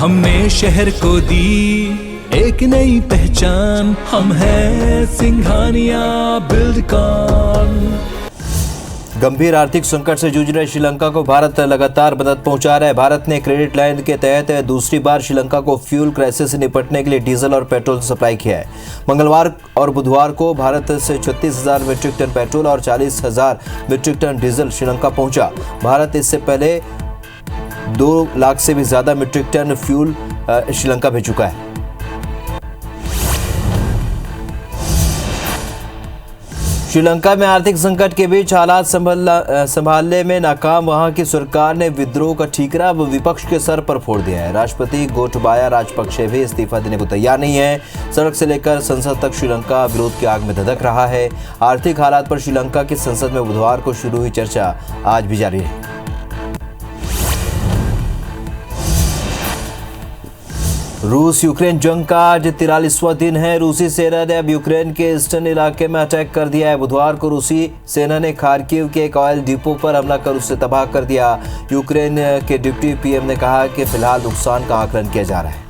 हमने शहर को दी एक नई पहचान, हम हैं सिंघानिया बिल्डकॉन। गंभीर आर्थिक संकट से जूझ रहे श्रीलंका को भारत लगातार मदद पहुंचा रहा है। भारत ने क्रेडिट लाइन के तहत दूसरी बार श्रीलंका को फ्यूल क्राइसिस से निपटने के लिए डीजल और पेट्रोल सप्लाई किया है। मंगलवार और बुधवार को भारत से 36,000 मीट्रिक टन पेट्रोल और 40,000 मीट्रिक टन डीजल श्रीलंका पहुंचा। भारत इससे पहले 2 लाख से भी ज्यादा मीट्रिक टन फ्यूल श्रीलंका भेज चुका है। श्रीलंका में आर्थिक संकट के बीच हालात संभालने में नाकाम वहां की सरकार ने विद्रोह का ठीकरा अब विपक्ष के सर पर फोड़ दिया है। राष्ट्रपति गोटबाया राजपक्षे भी इस्तीफा देने को तैयार नहीं है। सड़क से लेकर संसद तक श्रीलंका विरोध की आग में धधक रहा है। आर्थिक हालात पर श्रीलंका की संसद में बुधवार को शुरू हुई चर्चा आज भी जारी है। रूस यूक्रेन जंग का आज 43वां दिन है। रूसी सेना ने अब यूक्रेन के ईस्टर्न इलाके में अटैक कर दिया है। बुधवार को रूसी सेना ने खार्किव के एक ऑयल डिपो पर हमला कर उसे तबाह कर दिया। यूक्रेन के डिप्टी पीएम ने कहा कि फिलहाल नुकसान का आकलन किया जा रहा है।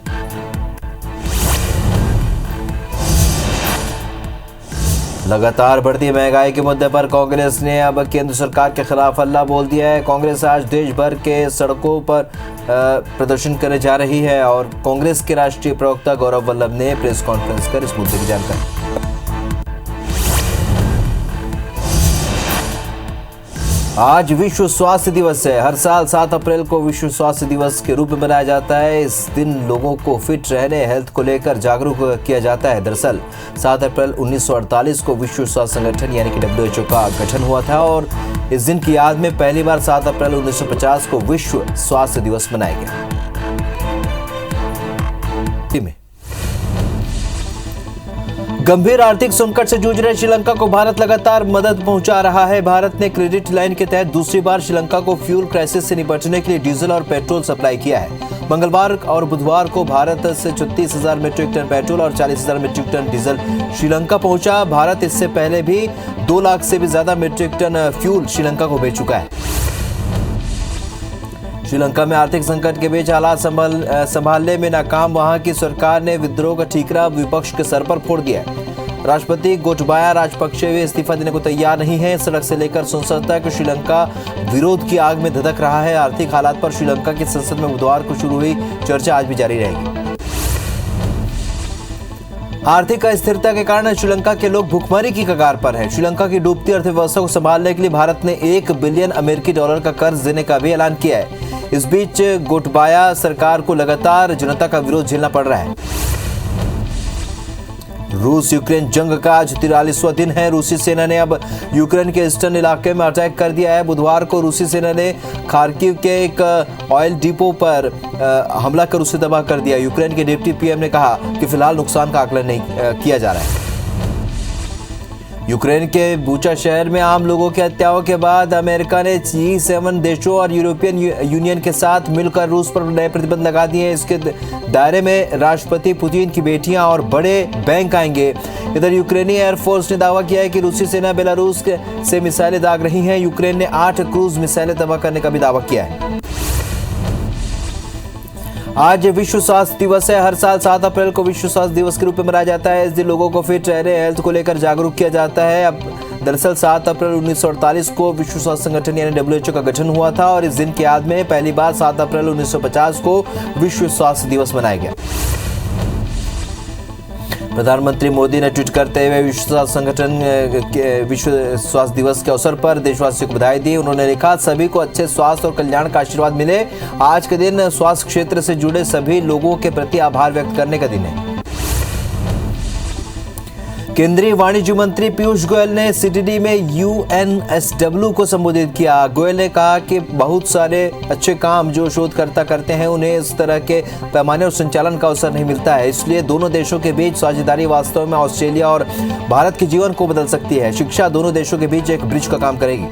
लगातार बढ़ती महंगाई के मुद्दे पर कांग्रेस ने अब केंद्र सरकार के खिलाफ हल्ला बोल दिया है। कांग्रेस आज देश भर के सड़कों पर प्रदर्शन करने जा रही है और कांग्रेस के राष्ट्रीय प्रवक्ता गौरव वल्लभ ने प्रेस कॉन्फ्रेंस कर इस मुद्दे की जानकारी। आज विश्व स्वास्थ्य दिवस है। हर साल 7 अप्रैल को विश्व स्वास्थ्य दिवस के रूप में मनाया जाता है। इस दिन लोगों को फिट रहने, हेल्थ को लेकर जागरूक किया जाता है। दरअसल 7 अप्रैल 1948 को विश्व स्वास्थ्य संगठन यानी कि WHO का गठन हुआ था और इस दिन की याद में पहली बार 7 अप्रैल 1950 को विश्व स्वास्थ्य दिवस मनाया गया। गंभीर आर्थिक संकट से जूझ रहे श्रीलंका को भारत लगातार मदद पहुंचा रहा है। भारत ने क्रेडिट लाइन के तहत दूसरी बार श्रीलंका को फ्यूल क्राइसिस से निपटने के लिए डीजल और पेट्रोल सप्लाई किया है। मंगलवार और बुधवार को भारत से 36,000 मीट्रिक टन पेट्रोल और 40,000 मीट्रिक टन डीजल श्रीलंका पहुंचा। भारत इससे पहले भी 2 लाख से भी ज्यादा मीट्रिक टन फ्यूल श्रीलंका को भेज चुका है। श्रीलंका में आर्थिक संकट के बीच हालात संभालने में नाकाम वहां की सरकार ने विद्रोह का ठीकरा विपक्ष के सर पर फोड़ दिया है। राष्ट्रपति गोटबाया राजपक्षे भी इस्तीफा देने को तैयार नहीं है। सड़क से लेकर संसद तक श्रीलंका विरोध की आग में धधक रहा है। आर्थिक हालात पर श्रीलंका की संसद में बुधवार को शुरू हुई चर्चा आज भी जारी रहेगी। आर्थिक अस्थिरता के कारण श्रीलंका के लोग भूखमरी की कगार पर हैं। श्रीलंका की डूबती अर्थव्यवस्था को संभालने के लिए भारत ने $1 बिलियन अमेरिकी डॉलर का कर्ज देने का भी ऐलान किया है। इस बीच गोटबाया सरकार को लगातार जनता का विरोध झेलना पड़ रहा है। रूस यूक्रेन जंग का आज 43वां दिन है। रूसी सेना ने अब यूक्रेन के ईस्टर्न इलाके में अटैक कर दिया है। बुधवार को रूसी सेना ने खार्किव के एक ऑयल डिपो पर हमला कर उसे तबाह कर दिया। यूक्रेन के डिप्टी पीएम ने कहा कि फिलहाल नुकसान का आकलन नहीं किया जा रहा है। यूक्रेन के बूचा शहर में आम लोगों की हत्याओं के बाद अमेरिका ने G7 देशों और यूरोपियन यूनियन के साथ मिलकर रूस पर नए प्रतिबंध लगा दिए हैं। इसके दायरे में राष्ट्रपति पुतिन की बेटियां और बड़े बैंक आएंगे। इधर यूक्रेनी एयरफोर्स ने दावा किया है कि रूसी सेना बेलारूस से मिसाइलें दाग रही है। यूक्रेन ने 8 क्रूज मिसाइलें तबाह करने का भी दावा किया है। आज विश्व स्वास्थ्य दिवस है। हर साल 7 अप्रैल को विश्व स्वास्थ्य दिवस के रूप में मनाया जाता है। इस दिन लोगों को फिट रहने, हेल्थ को लेकर जागरूक किया जाता है। अब दरअसल 7 अप्रैल 1948 को विश्व स्वास्थ्य संगठन यानी WHO का गठन हुआ था और इस दिन की याद में पहली बार 7 अप्रैल 1950 को विश्व स्वास्थ्य दिवस मनाया गया। प्रधानमंत्री मोदी ने ट्वीट करते हुए विश्व स्वास्थ्य दिवस के अवसर पर देशवासियों को बधाई दी। उन्होंने लिखा, सभी को अच्छे स्वास्थ्य और कल्याण का आशीर्वाद मिले। आज के दिन स्वास्थ्य क्षेत्र से जुड़े सभी लोगों के प्रति आभार व्यक्त करने का दिन है। केंद्रीय वाणिज्य मंत्री पीयूष गोयल ने सीटीडी में UNSW को संबोधित किया। गोयल ने कहा कि बहुत सारे अच्छे काम जो शोधकर्ता करते हैं उन्हें इस तरह के पैमाने और संचालन का अवसर नहीं मिलता है। इसलिए दोनों देशों के बीच साझेदारी वास्तव में ऑस्ट्रेलिया और भारत के जीवन को बदल सकती है। शिक्षा दोनों देशों के बीच एक ब्रिज का काम करेगी।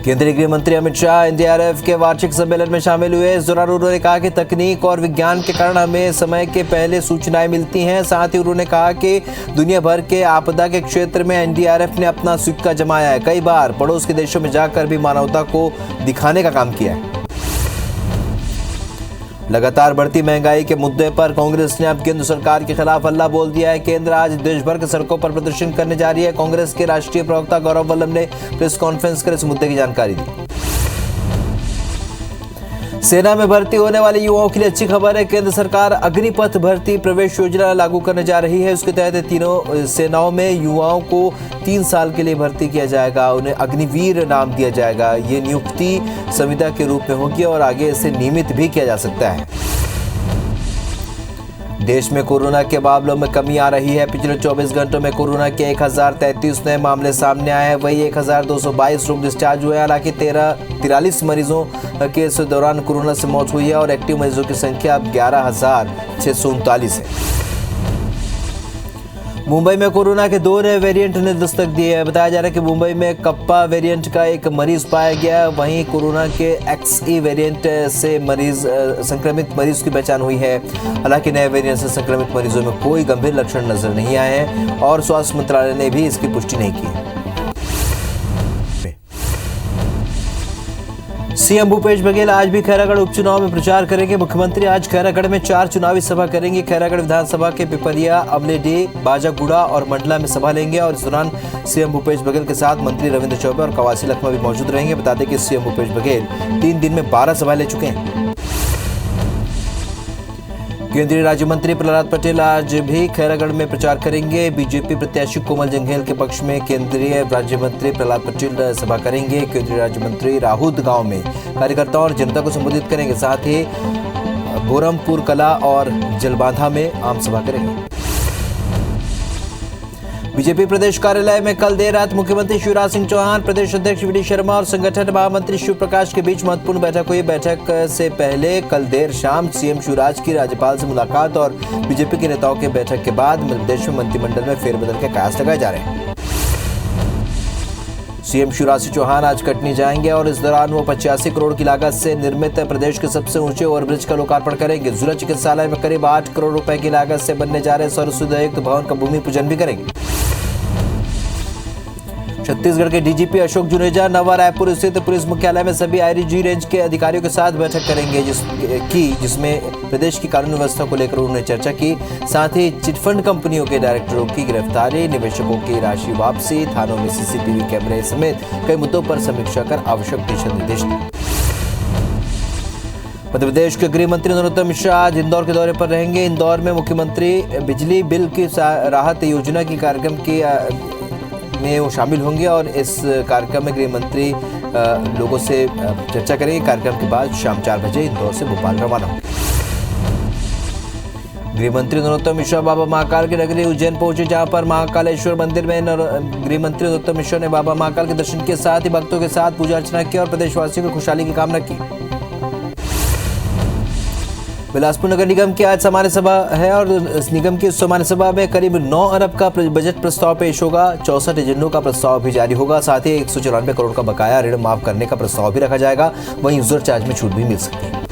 केंद्रीय गृह मंत्री अमित शाह NDRF के वार्षिक सम्मेलन में शामिल हुए। इस दौरान उन्होंने कहा कि तकनीक और विज्ञान के कारण हमें समय के पहले सूचनाएं मिलती हैं। साथ ही उन्होंने कहा कि दुनिया भर के आपदा के क्षेत्र में NDRF ने अपना सिक्का जमाया है। कई बार पड़ोस के देशों में जाकर भी मानवता को दिखाने का काम किया है। लगातार बढ़ती महंगाई के मुद्दे पर कांग्रेस ने अब केंद्र सरकार के खिलाफ हल्ला बोल दिया है। केंद्र आज देश भर के सड़कों पर प्रदर्शन करने जा रही है। कांग्रेस के राष्ट्रीय प्रवक्ता गौरव वल्लभ ने प्रेस कॉन्फ्रेंस कर इस मुद्दे की जानकारी दी। सेना में भर्ती होने वाले युवाओं के लिए अच्छी खबर है। केंद्र सरकार अग्निपथ भर्ती प्रवेश योजना लागू करने जा रही है। उसके तहत तीनों सेनाओं में युवाओं को 3 साल के लिए भर्ती किया जाएगा। उन्हें अग्निवीर नाम दिया जाएगा। ये नियुक्ति संविदा के रूप में होगी और आगे इसे नियमित भी किया जा सकता है। देश में कोरोना के मामलों में कमी आ रही है। पिछले 24 घंटों में कोरोना के 1033 नए मामले सामने आए हैं। वही 1222 लोग डिस्चार्ज हुए। हालांकि 43 मरीजों के इस दौरान कोरोना से मौत हुई है और एक्टिव मरीजों की संख्या अब 11,639 है। मुंबई में कोरोना के 2 नए वेरिएंट ने दस्तक दी है। बताया जा रहा है कि मुंबई में कप्पा वेरिएंट का एक मरीज पाया गया। वहीं कोरोना के XE वेरिएंट से संक्रमित मरीज की पहचान हुई है। हालांकि नए वेरिएंट से संक्रमित मरीजों में कोई गंभीर लक्षण नजर नहीं आए हैं और स्वास्थ्य मंत्रालय ने भी इसकी पुष्टि नहीं की है। सीएम भूपेश बघेल आज भी खैरागढ़ उपचुनाव में प्रचार करेंगे। मुख्यमंत्री आज खैरागढ़ में 4 चुनावी सभा करेंगे। खैरागढ़ विधानसभा के पिपरिया, अमलेडी, बाजागुड़ा और मंडला में सभा लेंगे और इस दौरान सीएम भूपेश बघेल के साथ मंत्री रविंद्र चौबे और कवासी लखमा भी मौजूद रहेंगे। बता दें कि सीएम भूपेश बघेल 3 दिन में 12 सभा ले चुके हैं। केंद्रीय राज्य मंत्री प्रहलाद पटेल आज भी खैरागढ़ में प्रचार करेंगे। बीजेपी प्रत्याशी कोमल जंघेल के पक्ष में केंद्रीय राज्य मंत्री प्रहलाद पटेल सभा करेंगे। केंद्रीय राज्य मंत्री राहुत गांव में कार्यकर्ताओं और जनता को संबोधित करेंगे। साथ ही बोरमपुर कला और जलबांधा में आम सभा करेंगे। बीजेपी प्रदेश कार्यालय में कल देर रात मुख्यमंत्री शिवराज सिंह चौहान, प्रदेश अध्यक्ष वी डी शर्मा और संगठन महामंत्री शिव प्रकाश के बीच महत्वपूर्ण बैठक हुई। बैठक से पहले कल देर शाम सीएम शिवराज की राज्यपाल से मुलाकात और बीजेपी के नेताओं के बैठक के बाद प्रदेश में मंत्रिमंडल में फेरबदल के कयास लगाए जा रहे हैं। सीएम शिवराज सिंह चौहान आज कटनी जाएंगे और इस दौरान वो 85 करोड़ की लागत से निर्मित प्रदेश के सबसे ऊंचे ओवरब्रिज का लोकार्पण करेंगे। जिला चिकित्सालय में करीब 8 करोड़ रुपए की लागत से बनने जा रहे सर्वसुविधायुक्त भवन का भूमि पूजन भी करेंगे। छत्तीसगढ़ के डीजीपी अशोक जुनेजा नवा रायपुर स्थित पुलिस मुख्यालय में सभी आईजी रेंज के अधिकारियों के साथ बैठक करेंगे जिसमें प्रदेश की कानून व्यवस्था को लेकर उन्होंने चर्चा की। साथ ही चिटफंड कंपनियों के डायरेक्टरों की गिरफ्तारी, निवेशकों की राशि वापसी, थानों में CCTV कैमरे समेत कई मुद्दों पर समीक्षा कर आवश्यक दिशा निर्देश दिए। मध्य प्रदेश के गृह मंत्री नरोत्तम मिश्रा आज इंदौर के दौरे पर रहेंगे। इंदौर में मुख्यमंत्री बिजली बिल की राहत योजना की कार्यक्रम में वो शामिल होंगे और इस कार्यक्रम में गृह मंत्री लोगों से चर्चा करेंगे। कार्यक्रम के बाद शाम 4 बजे इंदौर से भोपाल रवाना होंगे। गृह मंत्री नरोत्तम मिश्रा बाबा महाकाल की नगरी उज्जैन पहुंचे, जहां पर महाकालेश्वर मंदिर में गृह मंत्री नरोत्तम मिश्रा ने बाबा महाकाल के दर्शन के साथ ही भक्तों के साथ पूजा अर्चना की और प्रदेशवासियों की खुशहाली की कामना की। बिलासपुर नगर निगम की आज सामान्य सभा है और निगम की सामान्य सभा में करीब 9 अरब का बजट प्रस्ताव पेश होगा। 64 एजेंडों का प्रस्ताव भी जारी होगा। साथ ही 194 करोड़ का बकाया ऋण माफ करने का प्रस्ताव भी रखा जाएगा। वहीं यूजर चार्ज में छूट भी मिल सकती है।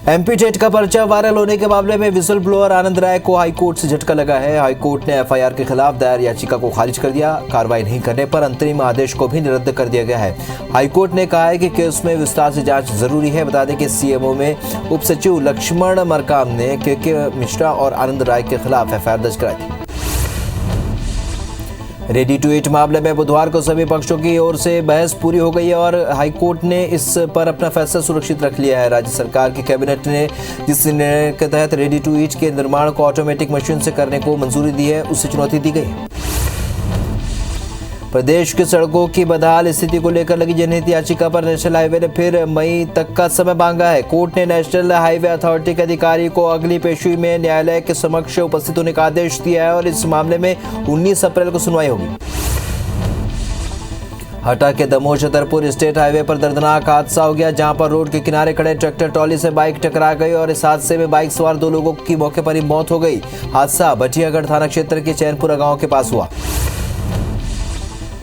MP टेट का पर्चा वायरल होने के मामले में विसल ब्लोअर आनंद राय को हाईकोर्ट से झटका लगा है। हाईकोर्ट ने FIR के खिलाफ दायर याचिका को खारिज कर दिया। कार्रवाई नहीं करने पर अंतरिम आदेश को भी निरस्त कर दिया गया है। हाईकोर्ट ने कहा है कि केस में विस्तार से जांच जरूरी है। बता दें कि CMO में उप सचिव लक्ष्मण मरकाम ने KK मिश्रा और आनंद राय के खिलाफ FIR दर्ज कराई थी। रेडी टू ईट मामले में बुधवार को सभी पक्षों की ओर से बहस पूरी हो गई है और हाईकोर्ट ने इस पर अपना फैसला सुरक्षित रख लिया है। राज्य सरकार की कैबिनेट ने जिस निर्णय के तहत रेडी टू ईट के निर्माण को ऑटोमेटिक मशीन से करने को मंजूरी दी है, उससे चुनौती दी गई। प्रदेश की सड़कों की बदहाल स्थिति को लेकर लगी जनहित याचिका पर नेशनल हाईवे ने फिर मई तक का समय मांगा है। कोर्ट ने नेशनल हाईवे अथॉरिटी के अधिकारी को अगली पेशी में न्यायालय के समक्ष उपस्थित होने का आदेश दिया है और इस मामले में 19 अप्रैल को सुनवाई होगी। हटा के दमोह छतरपुर स्टेट हाईवे पर दर्दनाक हादसा हो गया, जहां पर रोड के किनारे खड़े ट्रैक्टर ट्रॉली से बाइक टकरा गई और इस हादसे में बाइक सवार 2 लोगों की मौके पर ही मौत हो गई। हादसा भटियागढ़ थाना क्षेत्र के चैनपुरा गांव के पास हुआ।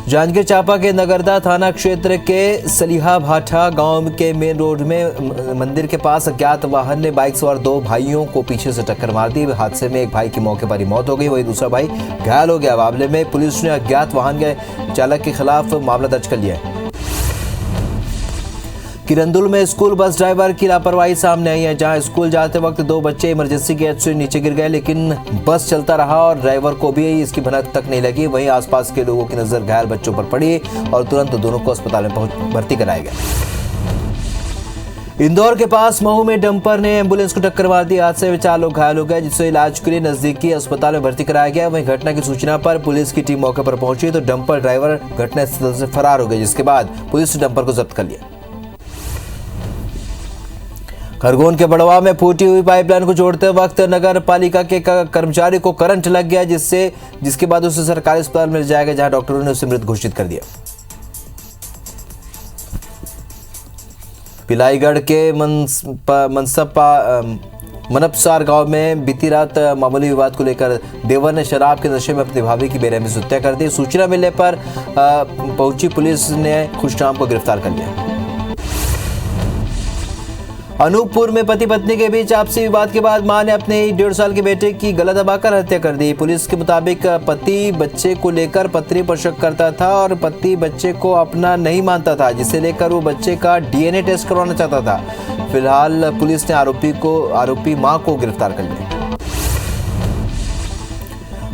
जांजगीर चांपा के नगरदा थाना क्षेत्र के सलीहा भाठा गांव के मेन रोड में मंदिर के पास अज्ञात वाहन ने बाइक सवार 2 भाइयों को पीछे से टक्कर मार दी। हादसे में एक भाई की मौके पर ही मौत हो गई, वहीं दूसरा भाई घायल हो गया। मामले में पुलिस ने अज्ञात वाहन के चालक के खिलाफ मामला दर्ज कर लिया है। किरंदुल में स्कूल बस ड्राइवर की लापरवाही सामने आई है, जहां स्कूल जाते वक्त 2 बच्चे इमरजेंसी गेट से नीचे गिर गए, लेकिन बस चलता रहा और ड्राइवर को भी इसकी भनक तक नहीं लगी। वहीं आसपास के लोगों की नजर घायल बच्चों पर पड़ी और तुरंत दोनों को अस्पताल में भर्ती कराया गया। इंदौर के पास महू में डंपर ने एंबुलेंस को टक्कर मार दी। हादसे में 4 लोग घायल हो गए, जिससे इलाज के लिए नजदीकी अस्पताल में भर्ती कराया गया। वहीं घटना की सूचना पर पुलिस की टीम मौके पर पहुंची तो डंपर ड्राइवर घटनास्थल से फरार हो गए, जिसके बाद पुलिस ने डंपर को जब्त कर लिया। खरगोन के बड़वा में फूटी हुई पाइपलाइन को जोड़ते वक्त नगर पालिका के कर्मचारी को करंट लग गया, जिसके बाद उसे सरकारी अस्पताल में ले जाया गया, जहां डॉक्टरों ने उसे मृत घोषित कर दिया। पिलाईगढ़ के मनपसार गांव में बीती रात मामूली विवाद को लेकर देवर ने शराब के नशे में अपनी भाभी की बेरहमी से हत्या कर दी। सूचना मिलने पर पहुंची पुलिस ने खुशनाम को गिरफ्तार कर लिया। अनूपपुर में पति पत्नी के बीच आपसी विवाद के बाद मां ने अपने 1.5 साल के बेटे की गला दबाकर हत्या कर दी। पुलिस के मुताबिक पति बच्चे को लेकर पत्नी पर शक करता था और पति बच्चे को अपना नहीं मानता था, जिसे लेकर वो बच्चे का डीएनए टेस्ट करवाना चाहता था। फिलहाल पुलिस ने आरोपी मां को गिरफ्तार कर लिया।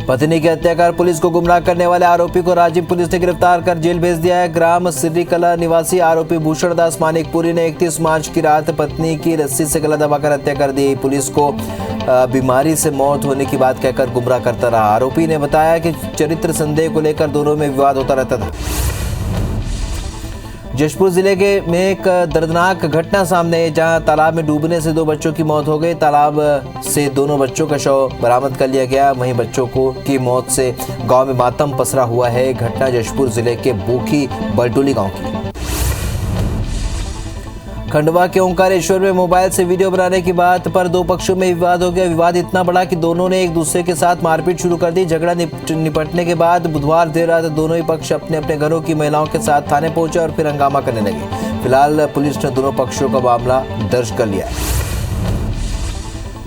पत्नी की हत्या कर पुलिस को गुमराह करने वाले आरोपी को राजीव पुलिस ने गिरफ्तार कर जेल भेज दिया है। ग्राम सिर्रीकला निवासी आरोपी भूषण दास मानिकपुरी ने 31 मार्च की रात पत्नी की रस्सी से गला दबाकर हत्या कर दी। पुलिस को बीमारी से मौत होने की बात कहकर गुमराह करता रहा। आरोपी ने बताया कि चरित्र संदेह को लेकर दोनों में विवाद होता रहता था। जशपुर जिले में एक दर्दनाक घटना सामने आई, जहां तालाब में डूबने से 2 बच्चों की मौत हो गई। तालाब से दोनों बच्चों का शव बरामद कर लिया गया। वहीं बच्चों की मौत से गांव में मातम पसरा हुआ है। घटना जशपुर जिले के बोखी बलटोली गांव की। खंडवा के ओंकारेश्वर में मोबाइल से वीडियो बनाने की बात पर 2 पक्षों में विवाद हो गया। विवाद इतना बड़ा कि दोनों ने एक दूसरे के साथ मारपीट शुरू कर दी। झगड़ा निपटने के बाद बुधवार देर रात दोनों ही पक्ष अपने अपने घरों की महिलाओं के साथ थाने पहुंचे और फिर हंगामा करने लगे। फिलहाल पुलिस ने दोनों पक्षों का मामला दर्ज कर लिया है।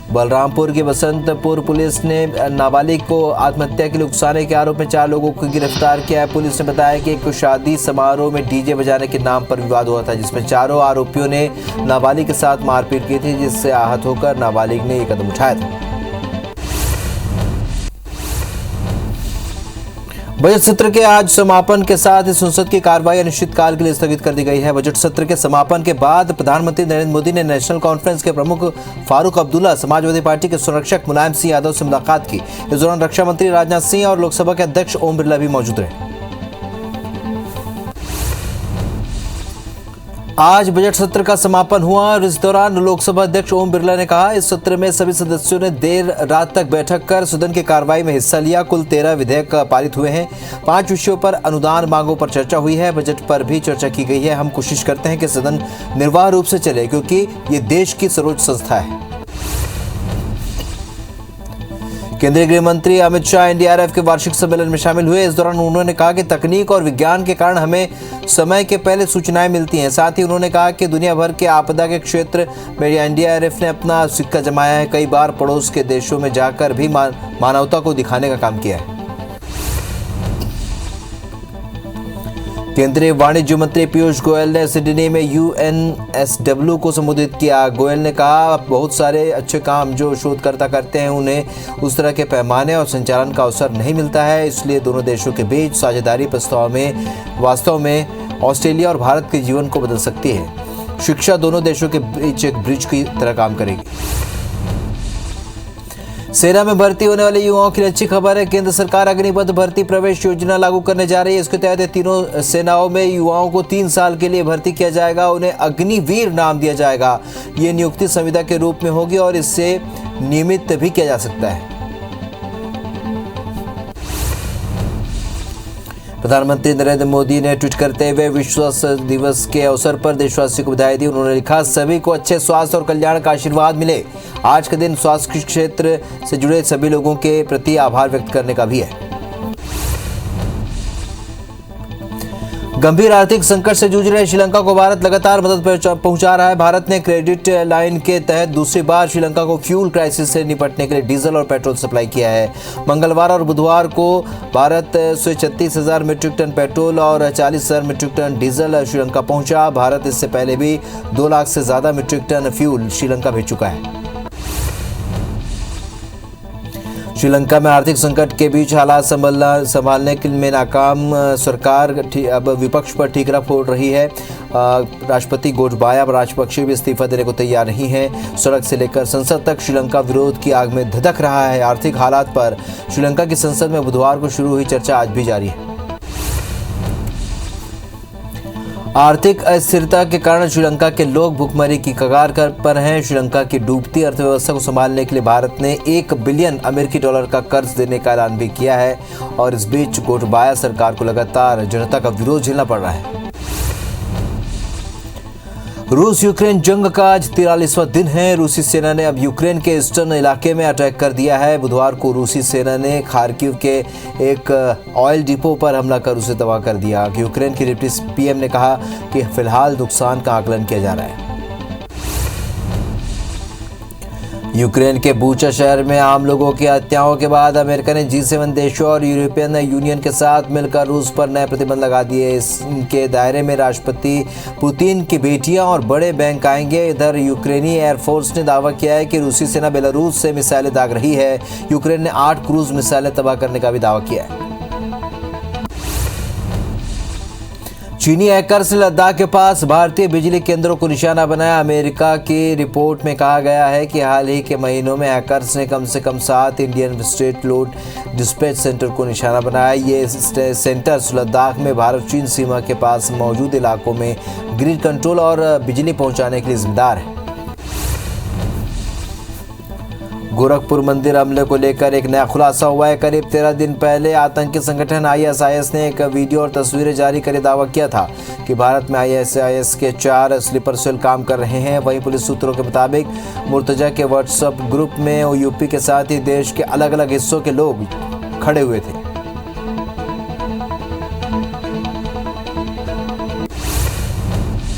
बलरामपुर के बसंतपुर पुलिस ने नाबालिग को आत्महत्या के लिए उकसाने के आरोप में 4 लोगों को गिरफ्तार किया है। पुलिस ने बताया कि एक शादी समारोह में डीजे बजाने के नाम पर विवाद हुआ था, जिसमें चारों आरोपियों ने नाबालिग के साथ मारपीट की थी, जिससे आहत होकर नाबालिग ने ये कदम उठाया था। बजट सत्र के आज समापन के साथ संसद की कार्रवाई अनिश्चितकाल के लिए स्थगित कर दी गई है। बजट सत्र के समापन के बाद प्रधानमंत्री नरेंद्र मोदी ने नेशनल कॉन्फ्रेंस के प्रमुख फारूक अब्दुल्ला, समाजवादी पार्टी के संरक्षक मुलायम सिंह यादव से मुलाकात की। इस दौरान रक्षा मंत्री राजनाथ सिंह और लोकसभा के अध्यक्ष ओम बिरला भी मौजूद रहे। आज बजट सत्र का समापन हुआ और इस दौरान लोकसभा अध्यक्ष ओम बिरला ने कहा, इस सत्र में सभी सदस्यों ने देर रात तक बैठक कर सदन की कार्रवाई में हिस्सा लिया। कुल 13 विधेयक पारित हुए हैं। 5 विषयों पर अनुदान मांगों पर चर्चा हुई है। बजट पर भी चर्चा की गई है। हम कोशिश करते हैं कि सदन निर्बाध रूप से चले, क्योंकि ये देश की सर्वोच्च संस्था है। केंद्रीय गृह मंत्री अमित शाह एनडीआरएफ के वार्षिक सम्मेलन में शामिल हुए। इस दौरान उन्होंने कहा कि तकनीक और विज्ञान के कारण हमें समय के पहले सूचनाएं मिलती हैं। साथ ही उन्होंने कहा कि दुनिया भर के आपदा के क्षेत्र में एनडीआरएफ ने अपना सिक्का जमाया है। कई बार पड़ोस के देशों में जाकर भी मानवता को दिखाने का काम किया है। केंद्रीय वाणिज्य मंत्री पीयूष गोयल ने सिडनी में यूएनएसडब्ल्यू को संबोधित किया। गोयल ने कहा, बहुत सारे अच्छे काम जो शोधकर्ता करते हैं उन्हें उस तरह के पैमाने और संचालन का अवसर नहीं मिलता है। इसलिए दोनों देशों के बीच साझेदारी वास्तव में ऑस्ट्रेलिया और भारत के जीवन को बदल सकती है। शिक्षा दोनों देशों के बीच एक ब्रिज की तरह काम करेगी। सेना में भर्ती होने वाले युवाओं के लिए अच्छी खबर है। केंद्र सरकार अग्निपथ भर्ती प्रवेश योजना लागू करने जा रही है। इसके तहत तीनों सेनाओं में युवाओं को 3 साल के लिए भर्ती किया जाएगा। उन्हें अग्निवीर नाम दिया जाएगा। ये नियुक्ति संविदा के रूप में होगी और इससे नियमित भी किया जा सकता है। प्रधानमंत्री नरेंद्र मोदी ने ट्वीट करते हुए विश्व स्वास्थ्य दिवस के अवसर पर देशवासियों को बधाई दी। उन्होंने लिखा, सभी को अच्छे स्वास्थ्य और कल्याण का आशीर्वाद मिले। आज के दिन स्वास्थ्य क्षेत्र से जुड़े सभी लोगों के प्रति आभार व्यक्त करने का भी है। गंभीर आर्थिक संकट से जूझ रहे श्रीलंका को भारत लगातार मदद पहुंचा रहा है। भारत ने क्रेडिट लाइन के तहत दूसरी बार श्रीलंका को फ्यूल क्राइसिस से निपटने के लिए डीजल और पेट्रोल सप्लाई किया है। मंगलवार और बुधवार को भारत से 36,000 मीट्रिक टन पेट्रोल और 40,000 मीट्रिक टन डीजल श्रीलंका पहुंचा। भारत इससे पहले भी 2 लाख से ज्यादा मीट्रिक टन फ्यूल श्रीलंका भेज चुका है। श्रीलंका में आर्थिक संकट के बीच हालात संभालने में नाकाम सरकार अब विपक्ष पर ठीकरा फोड़ रही है। राष्ट्रपति गोटबाया राजपक्षे भी इस्तीफा देने को तैयार नहीं है। सड़क से लेकर संसद तक श्रीलंका विरोध की आग में धधक रहा है। आर्थिक हालात पर श्रीलंका की संसद में बुधवार को शुरू हुई चर्चा आज भी जारी है। आर्थिक अस्थिरता के कारण श्रीलंका के लोग भुखमरी की कगार पर हैं। श्रीलंका की डूबती अर्थव्यवस्था को संभालने के लिए भारत ने $1 बिलियन अमेरिकी डॉलर का कर्ज देने का ऐलान भी किया है और इस बीच गोटबाया सरकार को लगातार जनता का विरोध झेलना पड़ रहा है। रूस यूक्रेन जंग का आज 43वां दिन है। रूसी सेना ने अब यूक्रेन के ईस्टर्न इलाके में अटैक कर दिया है। बुधवार को रूसी सेना ने खार्किव के एक ऑयल डिपो पर हमला कर उसे तबाह कर दिया। यूक्रेन के डिप्टी पीएम ने कहा कि फिलहाल नुकसान का आकलन किया जा रहा है। यूक्रेन के बूचा शहर में आम लोगों की हत्याओं के बाद अमेरिका ने G7 देशों और यूरोपियन यूनियन के साथ मिलकर रूस पर नए प्रतिबंध लगा दिए। इनके दायरे में राष्ट्रपति पुतिन की बेटियां और बड़े बैंक आएंगे। इधर यूक्रेनी एयरफोर्स ने दावा किया है कि रूसी सेना बेलारूस से मिसाइलें दाग रही है। यूक्रेन ने 8 क्रूज मिसाइलें तबाह करने का भी दावा किया है। चीनी हैकर्स ने लद्दाख के पास भारतीय बिजली केंद्रों को निशाना बनाया। अमेरिका की रिपोर्ट में कहा गया है कि हाल ही के महीनों में हैकर्स ने कम से कम 7 Indian state load dispatch centre को निशाना बनाया। ये सेंटर्स लद्दाख में भारत चीन सीमा के पास मौजूद इलाकों में ग्रिड कंट्रोल और बिजली पहुंचाने के लिए जिम्मेदार है। गोरखपुर मंदिर हमले को लेकर एक नया खुलासा हुआ है। करीब 13 दिन पहले आतंकी संगठन ISIS ने एक वीडियो और तस्वीरें जारी कर दावा किया था कि भारत में ISIS के 4 स्लीपर सेल काम कर रहे हैं। वहीं पुलिस सूत्रों के मुताबिक मुर्तजा के व्हाट्सएप ग्रुप में यूपी के साथ ही देश के अलग अलग हिस्सों के लोग खड़े हुए थे।